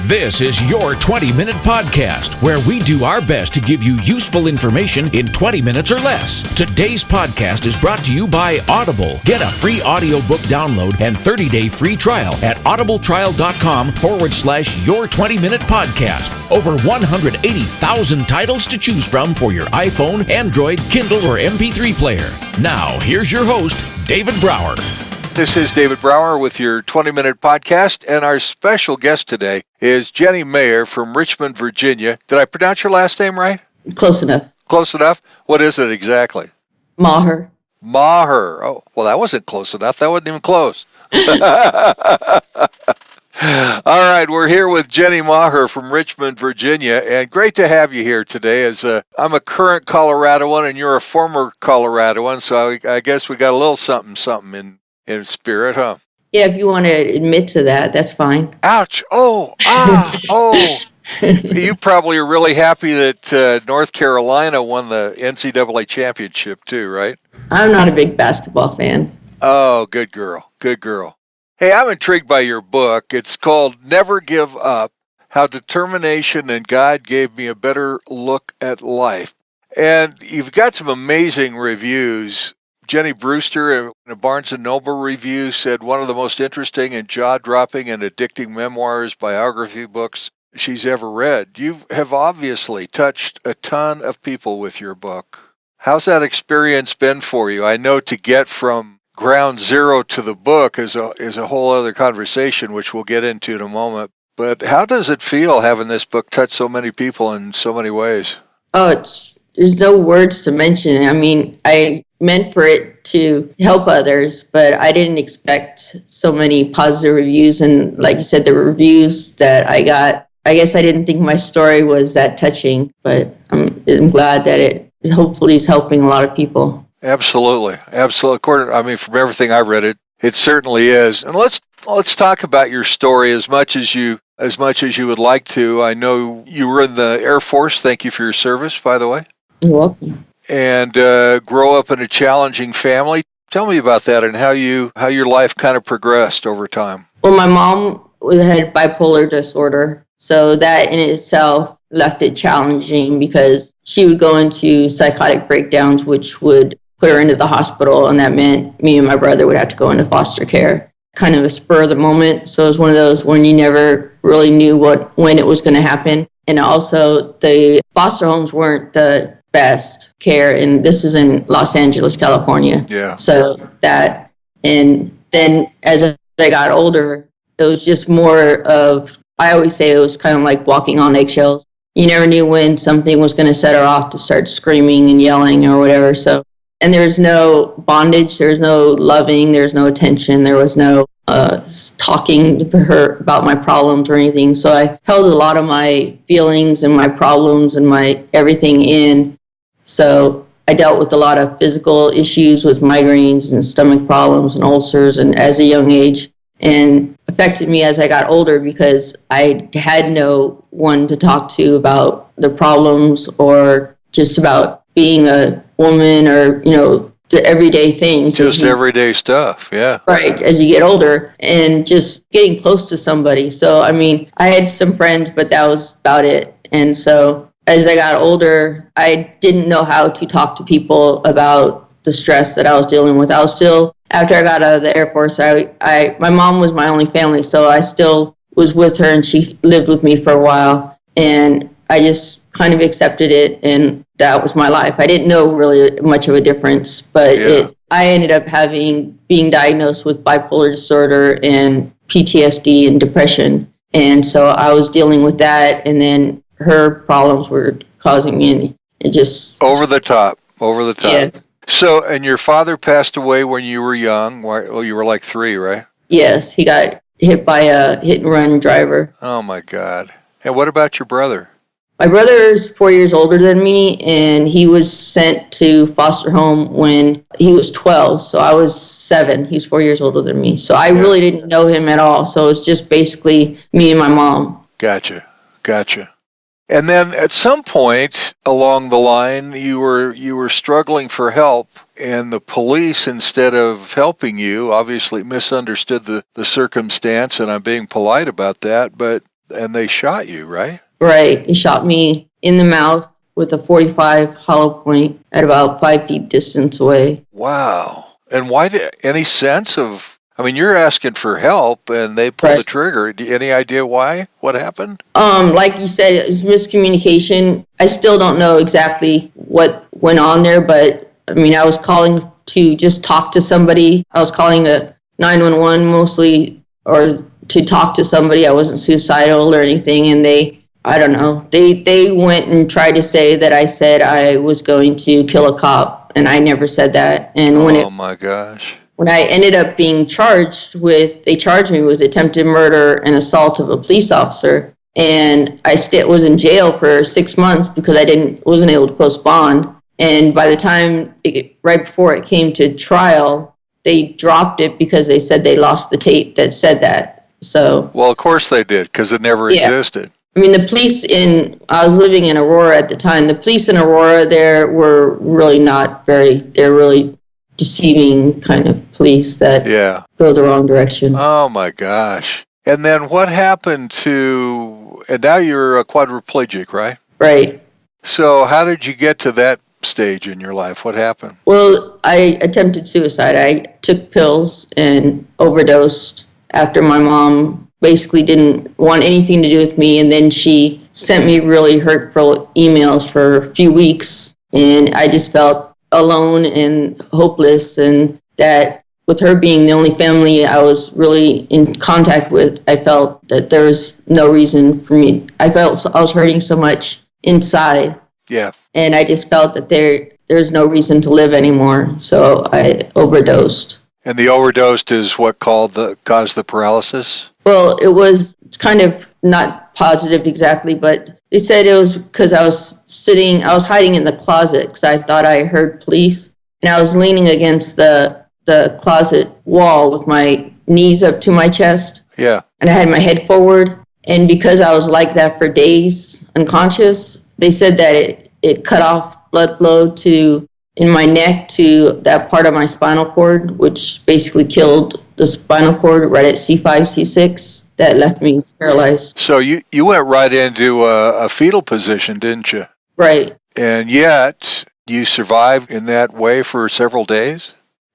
This is your 20-minute podcast, where we do our best to give you useful information in 20 minutes or less. Today's podcast is brought to you by Audible. Get a free audiobook download and 30-day free trial at audibletrial.com/your 20-minute podcast. Over 180,000 titles to choose from for your iPhone, Android, Kindle, or MP3 player. Now, here's your host, David Brower. This is David Brower with your 20-minute podcast, and our special guest today is Jenny Maher from Richmond, Virginia. Did I pronounce your last name right? Close enough. Close enough? What is it exactly? Maher. Maher. Oh, well, that wasn't close enough. That wasn't even close. All right, we're here with Jenny Maher from Richmond, Virginia, and great to have you here today. As I'm a current Coloradoan and you're a former Coloradoan, so I guess we got a little something in spirit, huh? Yeah, if you want to admit to that, that's fine. Ouch! Oh! You probably are really happy that North Carolina won the NCAA championship too, right? I'm not a big basketball fan. Oh, good girl. Good girl. Hey, I'm intrigued by your book. It's called Never Give Up, How Determination and God Gave Me a Better Look at Life. And you've got some amazing reviews. Jenny Brewster in a Barnes & Noble review said one of the most interesting and jaw-dropping and addicting memoirs, biography books she's ever read. You have obviously touched a ton of people with your book. How's that experience been for you? I know to get from ground zero to the book is a whole other conversation, which we'll get into in a moment. But how does it feel having this book touch so many people in so many ways? Oh, there's no words to mention. I mean, I meant for it to help others, but I didn't expect so many positive reviews. And like you said, the reviews that I got, I guess I didn't think my story was that touching, but I'm glad that it hopefully is helping a lot of people. Absolutely. From everything I read, it certainly is. And let's talk about your story as much as you would like to. I know you were in the Air Force. Thank you for your service, by the way. You're welcome. And grow up in a challenging family. Tell me about that and how your life kind of progressed over time. Well, my mom had bipolar disorder, so that in itself left it challenging because she would go into psychotic breakdowns, which would put her into the hospital, and that meant me and my brother would have to go into foster care. Kind of a spur of the moment, so it was one of those when you never really knew when it was going to happen. And also, the foster homes weren't the best care, and this is in Los Angeles, California. Yeah. So that, and then as I got older, it was just more of, I always say it was kind of like walking on eggshells. You never knew when something was going to set her off to start screaming and yelling or whatever. So, and there's no bondage, there's no loving, there's no attention, there was no talking to her about my problems or anything. So I held a lot of my feelings and my problems and my everything in. So I dealt with a lot of physical issues with migraines and stomach problems and ulcers, and as a young age, and affected me as I got older because I had no one to talk to about the problems or just about being a woman or, the everyday things. Just everyday stuff, yeah. Right, as you get older and just getting close to somebody. So, I mean, I had some friends, but that was about it. And so as I got older, I didn't know how to talk to people about the stress that I was dealing with. I was still, after I got out of the Air Force, my mom was my only family, so I still was with her and she lived with me for a while. And I just kind of accepted it, and that was my life. I didn't know really much of a difference, but I ended up being diagnosed with bipolar disorder and PTSD and depression. And so I was dealing with that, and then her problems were causing me, and just... Over the top. Yes. So, and your father passed away when you were young. Well, you were like 3, right? Yes, he got hit by a hit-and-run driver. Oh, my God. And what about your brother? My brother is 4 years older than me, and he was sent to foster home when he was 12. So I was 7. He's 4 years older than me. So I really didn't know him at all. So it's just basically me and my mom. Gotcha. And then at some point along the line, you were struggling for help, and the police, instead of helping you, obviously misunderstood the circumstance, and I'm being polite about that, but And they shot you, right? Right. He shot me in the mouth with a .45 hollow point at about 5 feet distance away. Wow. And why any sense of, I mean, you're asking for help and they pulled the trigger. Any idea why? What happened? Like you said, it was miscommunication. I still don't know exactly what went on there, but I mean, I was calling to just talk to somebody. I was calling a 911 mostly, or to talk to somebody. I wasn't suicidal or anything, and I don't know. They went and tried to say that I said I was going to kill a cop, and I never said that. And my gosh. When I ended up being they charged me with attempted murder and assault of a police officer, and I was in jail for 6 months because I wasn't able to post bond. And by the time, right before it came to trial, they dropped it because they said they lost the tape that said that. So. Well, of course they did, because it never existed. I mean, the police I was living in Aurora at the time. The police in Aurora there were really they're really deceiving kind of police that go the wrong direction. Oh my gosh. And then what happened and now you're a quadriplegic, right? Right. So how did you get to that stage in your life? What happened? Well, I attempted suicide. I took pills and overdosed after my mom basically didn't want anything to do with me, and then she sent me really hurtful emails for a few weeks, and I just felt alone and hopeless, and that with her being the only family I was really in contact with, I felt that there was no reason for me. I felt I was hurting so much inside. Yeah. And I just felt that there's no reason to live anymore, so I overdosed. And the overdose is what caused the paralysis? Well, it's kind of not positive exactly, but they said it was because I was hiding in the closet because I thought I heard police, and I was leaning against the closet wall with my knees up to my chest. Yeah. And I had my head forward, and because I was like that for days, unconscious, they said that it cut off blood flow in my neck to that part of my spinal cord, which basically killed the spinal cord right at C5, C6. That left me paralyzed. So you went right into a fetal position, didn't you? Right. And yet you survived in that way for several days?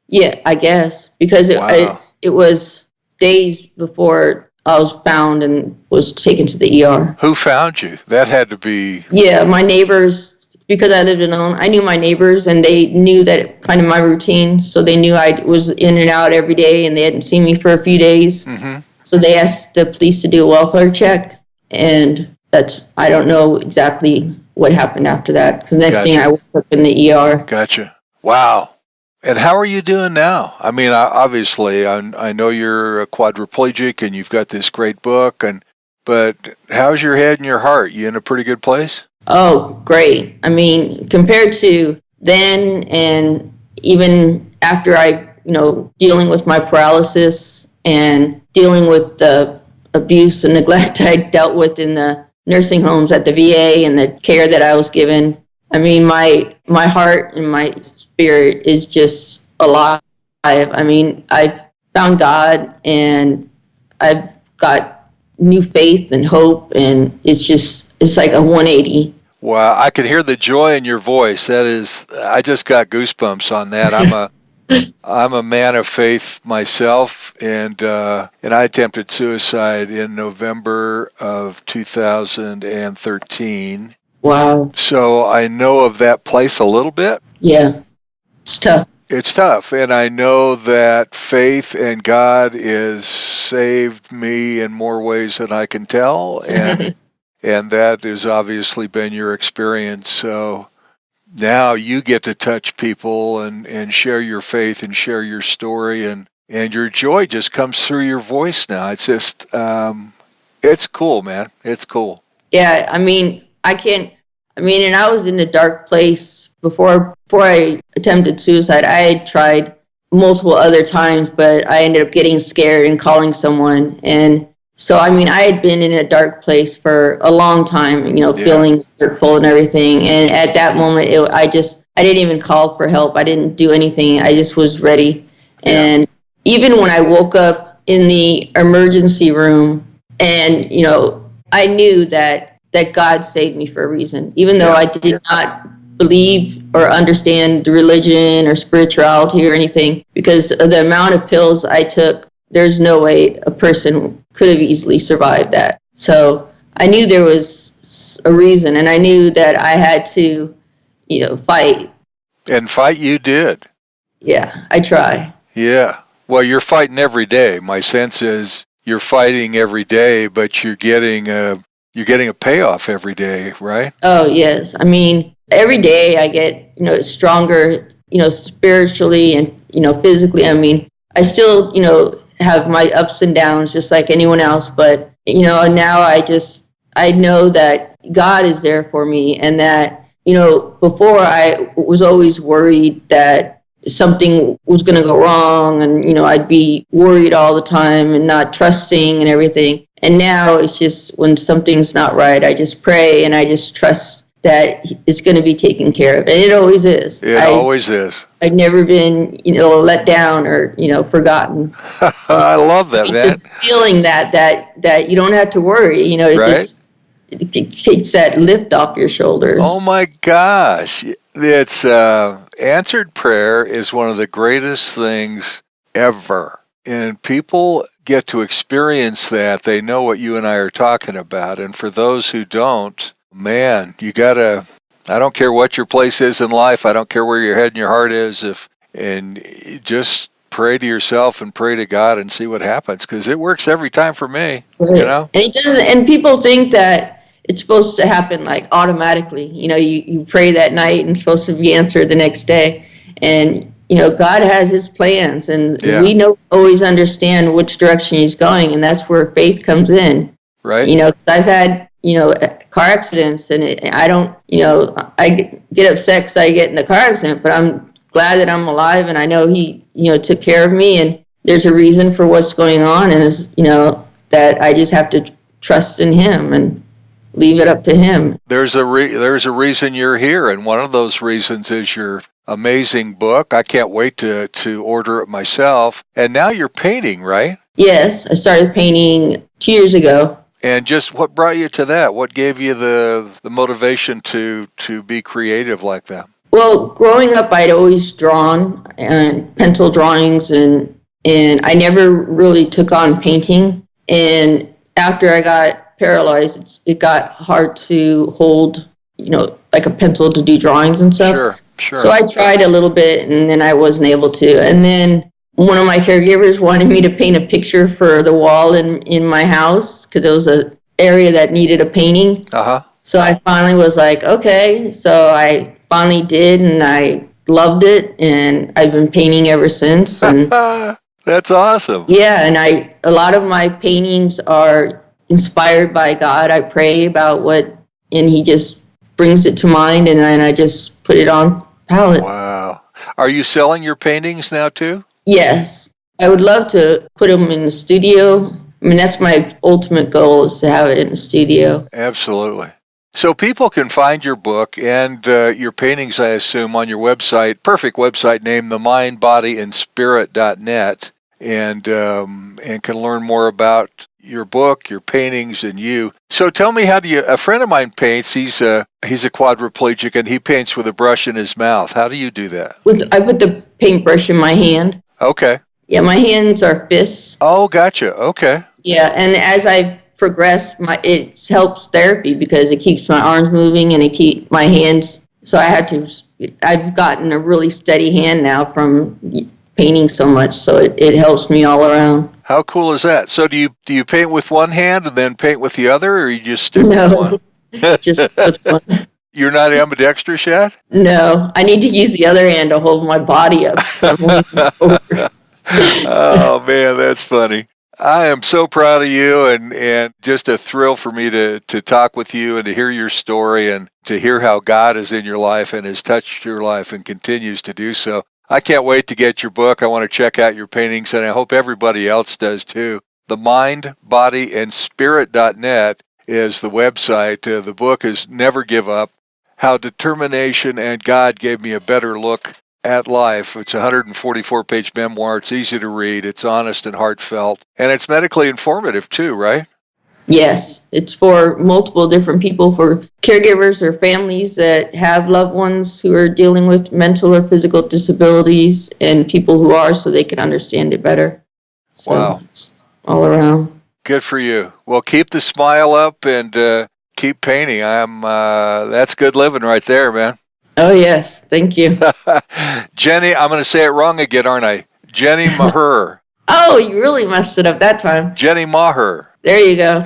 Yeah, I guess. Because it was days before I was found and was taken to the ER. Who found you? That had to be... Yeah, my neighbors. Because I lived alone, I knew my neighbors, and they knew that kind of my routine. So they knew I was in and out every day, and they hadn't seen me for a few days. Mm-hmm. So they asked the police to do a welfare check, and I don't know exactly what happened after that. Because next thing I woke up in the ER. Gotcha. Wow. And how are you doing now? I mean, obviously, I know you're a quadriplegic, and you've got this great book, but how's your head and your heart? You in a pretty good place? Oh, great. I mean, compared to then and even after dealing with my paralysis and dealing with the abuse and neglect I dealt with in the nursing homes at the VA and the care that I was given, I mean, my heart and my spirit is just alive. I mean, I've found God, and I've got new faith and hope, and it's like a 180. Well, I could hear the joy in your voice. I just got goosebumps on that. I'm a man of faith myself, and I attempted suicide in November of 2013. Wow. So I know of that place a little bit. Yeah, it's tough. It's tough, and I know that faith and God has saved me in more ways than I can tell, and and that has obviously been your experience. So now you get to touch people and share your faith and share your story, and your joy just comes through your voice now. It's just, it's cool, man. It's cool. Yeah, I mean, and I was in a dark place before I attempted suicide. I had tried multiple other times, but I ended up getting scared and calling someone. And so, I mean, I had been in a dark place for a long time, feeling hurtful and everything. And at that moment, I didn't even call for help. I didn't do anything. I just was ready. Yeah. And even when I woke up in the emergency room and, I knew that God saved me for a reason, even though I did not believe or understand the religion or spirituality or anything, because of the amount of pills I took. There's no way a person could have easily survived that. So I knew there was a reason, and I knew that I had to, fight. And fight you did. Yeah, I try. Yeah. Well, you're fighting every day. My sense is you're fighting every day, but you're getting a payoff every day, right? Oh, yes. I mean, every day I get, stronger, spiritually and, physically. I mean, I still, have my ups and downs just like anyone else. But, now I know that God is there for me, and that, before I was always worried that something was going to go wrong, and, I'd be worried all the time and not trusting and everything. And now it's just when something's not right, I just pray and I just trust that it's going to be taken care of. And it always is. It always is. I've never been, let down or, forgotten. I love that, man. Just feeling that you don't have to worry, right? It takes that lift off your shoulders. Oh my gosh. It's answered prayer is one of the greatest things ever. And people get to experience that. They know what you and I are talking about. And for those who don't, man, I don't care what your place is in life. I don't care where your head and your heart is. And just pray to yourself and pray to God and see what happens. Because it works every time for me, right. And it doesn't. And people think that it's supposed to happen like automatically. You pray that night and it's supposed to be answered the next day. And God has his plans, and we don't always understand which direction he's going, and that's where faith comes in. Right. Because I've had, car accidents, and I don't, I get upset because I get in the car accident, but I'm glad that I'm alive, and I know he, took care of me, and there's a reason for what's going on, and it's, that I just have to trust in him and leave it up to him. There's a reason you're here, and one of those reasons is your amazing book. I can't wait to order it myself. And now you're painting, right? Yes, I started painting 2 years ago. And just what brought you to that? What gave you the motivation to be creative like that? Well, growing up, I'd always drawn and pencil drawings, and I never really took on painting. And after I got paralyzed, it got hard to hold, like a pencil to do drawings and stuff. Sure. So I tried a little bit, and then I wasn't able to. And then one of my caregivers wanted me to paint a picture for the wall in my house, because it was an area that needed a painting. Uh-huh. So I finally was like, okay. So I finally did, and I loved it, and I've been painting ever since. And that's awesome. Yeah, and a lot of my paintings are inspired by God. I pray about and he just brings it to mind, and then I just put it on palette. Wow. Are you selling your paintings now too? Yes. I would love to put them in the studio. I mean, that's my ultimate goal, is to have it in the studio. Absolutely. So people can find your book and your paintings, I assume, on your website, perfect website name, themindbodyandspirit.net, and can learn more about your book, your paintings, and you. So tell me, a friend of mine paints, he's a quadriplegic, and he paints with a brush in his mouth. How do you do that? I put the paintbrush in my hand. Okay. Yeah, my hands are fists. Oh, gotcha. Okay. Yeah, and as I progress, it helps therapy, because it keeps my arms moving and it keeps my hands. So I've gotten a really steady hand now from painting so much, so it helps me all around. How cool is that? So do you paint with one hand and then paint with the other, or you just stick with one? Just with one. You're not ambidextrous yet? No, I need to use the other hand to hold my body up. Oh man, that's funny. I am so proud of you, and just a thrill for me to talk with you and to hear your story and to hear how God is in your life and has touched your life and continues to do so. I can't wait to get your book. I want to check out your paintings, and I hope everybody else does too. Themindbodyandspirit.net is the website. The book is Never Give Up, How Determination and God Gave Me a Better Look at Life. It's a 144-page memoir. It's easy to read. It's honest and heartfelt. And it's medically informative too, right? Yes, it's for multiple different people, for caregivers or families that have loved ones who are dealing with mental or physical disabilities, and people who are, so they can understand it better. So Wow. it's all around. Good for you. Well, keep the smile up and keep painting. That's good living right there, man. Oh, yes. Thank you. Jenny, I'm going to say it wrong again, aren't I? Jenny Maher. Oh, you really messed it up that time. Jenny Maher. There you go.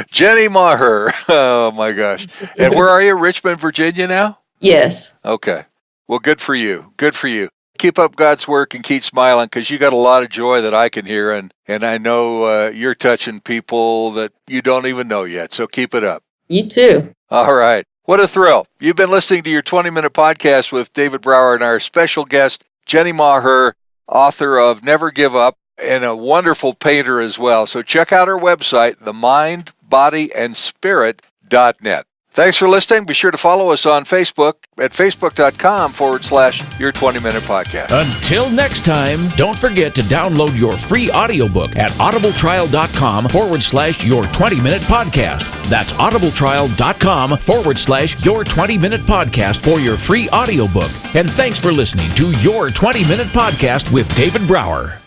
Jenny Maher. Oh, my gosh. And where are you? Richmond, Virginia now? Yes. Okay. Well, good for you. Good for you. Keep up God's work and keep smiling, because you got a lot of joy that I can hear, and I know you're touching people that you don't even know yet. So keep it up. You too. All right. What a thrill. You've been listening to your 20-minute podcast with David Brower and our special guest, Jenny Maher, author of Never Give Up, and a wonderful painter as well. So check out her website, themindbodyandspirit.net. Thanks for listening. Be sure to follow us on Facebook at facebook.com/Your 20-Minute Podcast. Until next time, don't forget to download your free audiobook at audibletrial.com/Your 20-Minute Podcast. That's audibletrial.com/Your 20-Minute Podcast for your free audiobook. And thanks for listening to Your 20-Minute Podcast with David Brower.